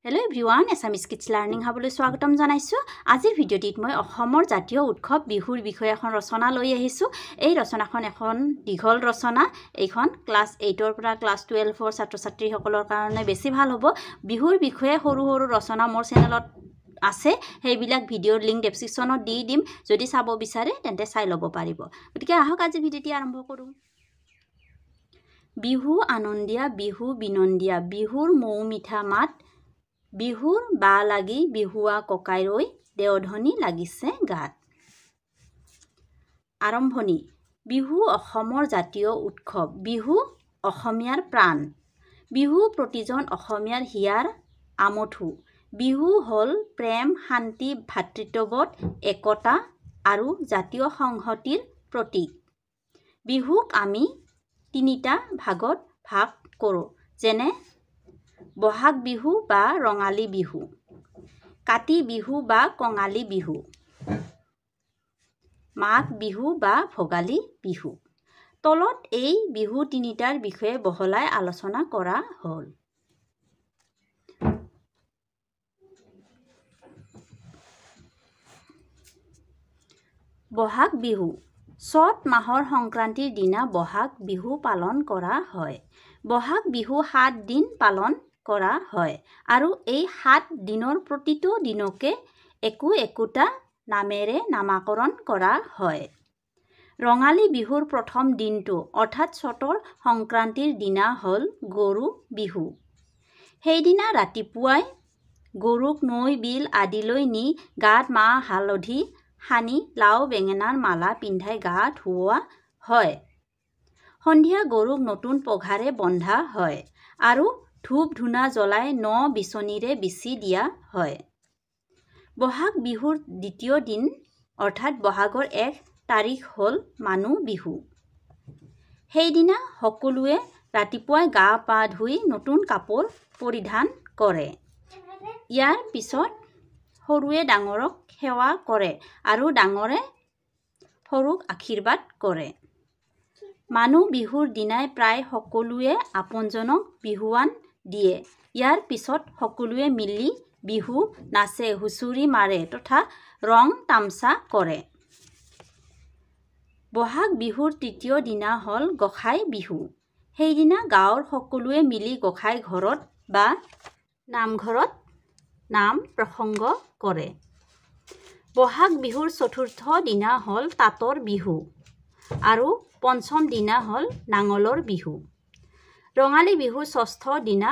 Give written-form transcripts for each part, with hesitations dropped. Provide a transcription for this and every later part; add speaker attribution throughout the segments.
Speaker 1: Hello everyone, Assamese Kids Learning Habului স্বাগতম জানাইছো। আজিৰ ভিডিঅ'টিত মই অসমৰ জাতীয় উৎসৱ বিহুৰ বিষয়ে এখন ৰচনা লৈ আহিছো। এই ৰচনাখন এখন দীঘল ৰচনা। এইখন ক্লাস 8 ৰ পৰা ক্লাস 12 ৰ ছাত্ৰ-ছাত্ৰীসকলৰ কাৰণে বেছি ভাল হ'ব। বিহুৰ বিষয়ে সৰু সৰু ৰচনা মোৰ চেনেলত আছে। সেইবিলাক ভিডিঅ'ৰ লিংক ডেসক্ৰিপচনত দি দিম। যদি চাব বিচাৰে তেন্তে চাই ল'ব পাৰিব। গতিকে আহক আজি ভিডিঅ'টি আৰম্ভ কৰো। বিহু আনন্দিয়া বিহু বিনন্দিয়া বিহুৰ মৌ মিঠা মাত বিহুৰ বা লাগি বিহুৱা ককাই ৰৈ দেওধনী লাগিছে গাত। আৰম্ভণি। বিহু অসমৰ জাতীয় উৎসৱ। বিহু অসমীয়াৰ প্ৰাণ। বিহু প্ৰতিজন অসমীয়াৰ হিয়াৰ আমঠু। বিহু হ'ল প্ৰেম, শান্তি, ভাতৃত্ববোধ, একতা আৰু জাতীয় সংহতিৰ প্ৰতীক। বিহুক আমি তিনিটা ভাগত ভাগ কৰোঁ, যেনে বহাগ বিহু বা ৰঙালী বিহু, কাতি বিহু বা কঙালী বিহু, মাঘ বিহু বা ভোগালী বিহু। তলত এই বিহু তিনিটাৰ বিষয়ে বহলাই আলোচনা কৰা হ'ল। বহাগ বিহু। চ'ত মাহৰ সংক্ৰান্তিৰ দিনা বহাগ বিহু পালন কৰা হয়। বহাগ বিহু 7 দিন পালন কৰা হয় আৰু এই 7 দিনৰ প্ৰতিটো দিনকে একোটা নামেৰে নামাকৰণ কৰা হয়। ৰঙালী বিহুৰ প্ৰথম দিনটো অৰ্থাৎ চ'তৰ সংক্ৰান্তিৰ দিনা হ'ল গৰু বিহু। সেইদিনা ৰাতিপুৱাই গৰুক নৈ বিল আদিলৈ নি গাত মাহ হালধি সানি লাও বেঙেনাৰ মালা পিন্ধাই গা ধুওৱা হয়। সন্ধিয়া গৰুক নতুন পঘাৰে বন্ধা হয় আৰু ধূপ ধূনা জ্বলাই ন বিচনীৰে বিচি দিয়া হয়। বহাগ বিহুৰ দ্বিতীয় দিন অৰ্থাৎ বহাগৰ 1 তাৰিখ হ'ল মানুহ বিহু। সেইদিনা সকলোৱে ৰাতিপুৱাই গা পা ধুই নতুন কাপোৰ পৰিধান কৰে। ইয়াৰ পিছত সৰুৱে ডাঙৰক সেৱা কৰে আৰু ডাঙৰে সৰুক আশীৰ্বাদ কৰে। মানুহ বিহুৰ দিনাই প্ৰায় সকলোৱে আপোনজনক বিহুৱান দিয়ে। ইয়াৰ পিছত সকলোৱে মিলি বিহু নাচে, হুঁচৰি মাৰে তথা ৰং তামচা কৰে। বহাগ বিহুৰ তৃতীয় দিনা হ'ল গোসাই বিহু। সেইদিনা গাঁৱৰ সকলোৱে মিলি গোসাই ঘৰত বা নামঘৰত নাম প্ৰসংগ কৰে। বহাগ বিহুৰ চতুৰ্থ দিনা হ'ল তাঁতৰ বিহু আৰু পঞ্চম দিনা হ'ল নাঙলৰ বিহু। ৰঙালী বিহুৰ ষষ্ঠ দিনা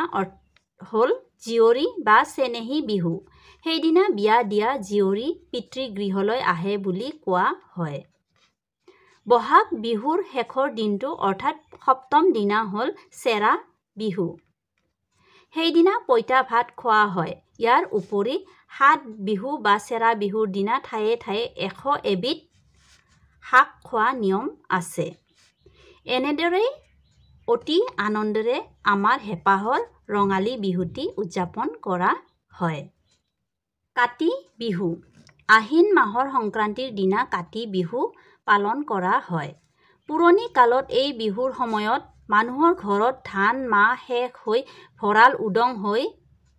Speaker 1: হ'ল জীয়ৰী বা চেনেহী বিহু। সেইদিনা বিয়া দিয়া জীয়ৰী পিতৃগৃহলৈ আহে বুলি কোৱা হয়। বহাগ বিহুৰ শেষৰ দিনটো অৰ্থাৎ সপ্তম দিনা হ'ল চেৰা বিহু। সেইদিনা পইতা ভাত খোৱা হয়। ইয়াৰ উপৰি 7 বিহু বা চেৰা বিহুৰ দিনা ঠায়ে ঠায়ে 100 এবিধ শাক খোৱা নিয়ম আছে। এনেদৰেই অতি আনন্দেৰে আমাৰ হেঁপাহৰ ৰঙালী বিহুটি উদযাপন কৰা হয়। কাতি বিহু। আহিন মাহৰ সংক্ৰান্তিৰ দিনা কাতি বিহু পালন কৰা হয়। পুৰণি কালত এই বিহুৰ সময়ত মানুহৰ ঘৰত ধান মাহ শেষ হৈ ভঁৰাল উদং হৈ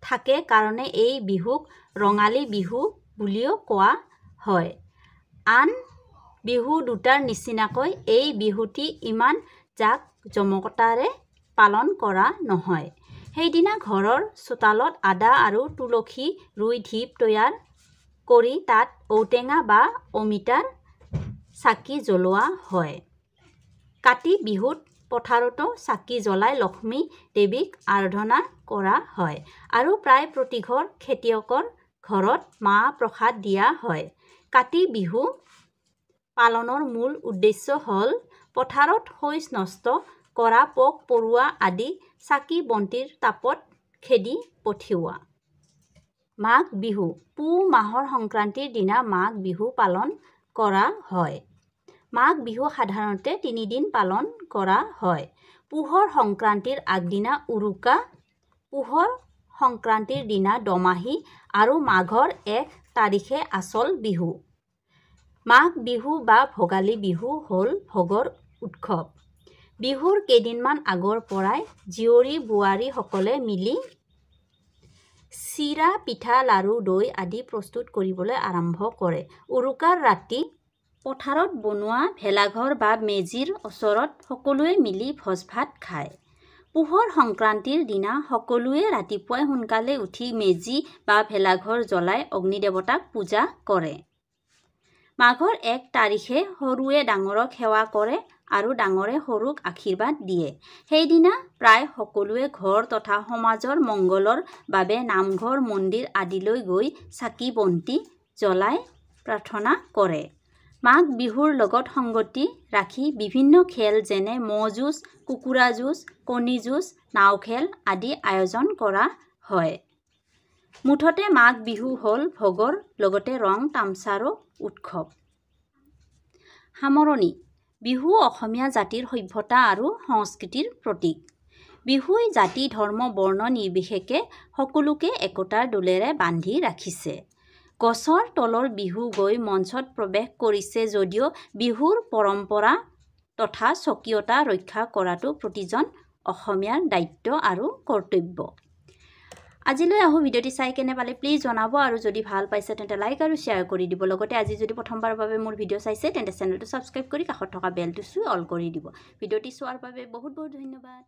Speaker 1: থাকে কাৰণে এই বিহুক ৰঙালী বিহু বুলিও কোৱা হয়। আন বিহু দুটাৰ নিচিনাকৈ এই বিহুটি ইমান জাক-জমকতাৰে পালন কৰা নহয়। সেইদিনা ঘৰৰ চোতালত আদা আৰু তুলসী ৰুই ঢিপ তৈয়াৰ কৰি তাত ঔটেঙা বা অমিতাৰ চাকি জ্বলোৱা হয়। কাতি বিহুত পথাৰতো চাকি জ্বলাই লক্ষ্মী দেৱীক আৰাধনা কৰা হয় আৰু প্ৰায় প্ৰতিঘৰ খেতিয়কৰ ঘৰত মাহ প্ৰসাদ দিয়া হয়। কাতি বিহু পালনৰ মূল উদ্দেশ্য হ'ল পথাৰত শস্য নষ্ট কৰা পোক পৰুৱা আদি চাকি বন্তিৰ তাপত খেদি পঠিওৱা। মাঘ বিহু। পুহ মাহৰ সংক্ৰান্তিৰ দিনা মাঘ বিহু পালন কৰা হয়। মাঘ বিহু সাধাৰণতে 3 দিন পালন কৰা হয়। পুহৰ সংক্ৰান্তিৰ আগদিনা উৰুকা, পুহৰ সংক্ৰান্তিৰ দিনা দমাহী আৰু মাঘৰ 1 তাৰিখে আচল বিহু। মাঘ বিহু বা ভোগালী বিহু হ'ল ভোগৰ উৎসৱ। বিহুৰ কেইদিনমান আগৰ পৰাই জীয়ৰী বোৱাৰীসকলে মিলি চিৰা, পিঠা, লাৰু, দৈ আদি প্ৰস্তুত কৰিবলৈ আৰম্ভ কৰে। উৰুকাৰ ৰাতি পথাৰত বনোৱা ভেলাঘৰ বা মেজিৰ ওচৰত সকলোৱে মিলি ভোজ ভাত খায়। পুহৰ সংক্ৰান্তিৰ দিনা সকলোৱে ৰাতিপুৱাই সোনকালে উঠি মেজি বা ভেলাঘৰ জ্বলাই অগ্নিদেৱতাক পূজা কৰে। মাঘৰ 1 তাৰিখে সৰুৱে ডাঙৰক সেৱা কৰে আৰু ডাঙৰে সৰুক আশীৰ্বাদ দিয়ে। সেইদিনা প্ৰায় সকলোৱে ঘৰ তথা সমাজৰ মংগলৰ বাবে নামঘৰ, মন্দিৰ আদিলৈ গৈ চাকি বন্তি জ্বলাই প্ৰাৰ্থনা কৰে। মাঘ বিহুৰ লগত সংগতি ৰাখি বিভিন্ন খেল যেনে ম'হ যুঁজ, কুকুৰা যুঁজ, কণী যুঁজ, নাও খেল আদি আয়োজন কৰা হয়। মুঠতে মাঘ বিহু হ'ল ভোগৰ লগতে ৰং তামচাৰো উৎসৱ। সামৰণি। বিহু অসমীয়া জাতিৰ সভ্যতা আৰু সংস্কৃতিৰ প্ৰতীক। বিহুই জাতি, ধৰ্ম, বৰ্ণ নিৰ্বিশেষে সকলোকে একতাৰ ডোলেৰে বান্ধি ৰাখিছে। গছৰ তলৰ বিহু গৈ মঞ্চত প্ৰৱেশ কৰিছে যদিও বিহুৰ পৰম্পৰা তথা স্বকীয়তা ৰক্ষা কৰাটো প্ৰতিজন অসমীয়াৰ দায়িত্ব আৰু কৰ্তব্য। আজিলৈ আহোঁ। ভিডিঅ'টি চাই কেনে পালে প্লিজ জনাব আৰু যদি ভাল পাইছে তেন্তে লাইক আৰু শ্বেয়াৰ কৰি দিব। লগতে আজি যদি প্ৰথমবাৰৰ বাবে মোৰ ভিডিঅ' চাইছে তেন্তে চেনেলটো ছাবস্ক্ৰাইব কৰি কাষত থকা বেলটো চুই অল কৰি দিব। ভিডিঅ'টি চোৱাৰ বাবে বহুত বহুত ধন্যবাদ।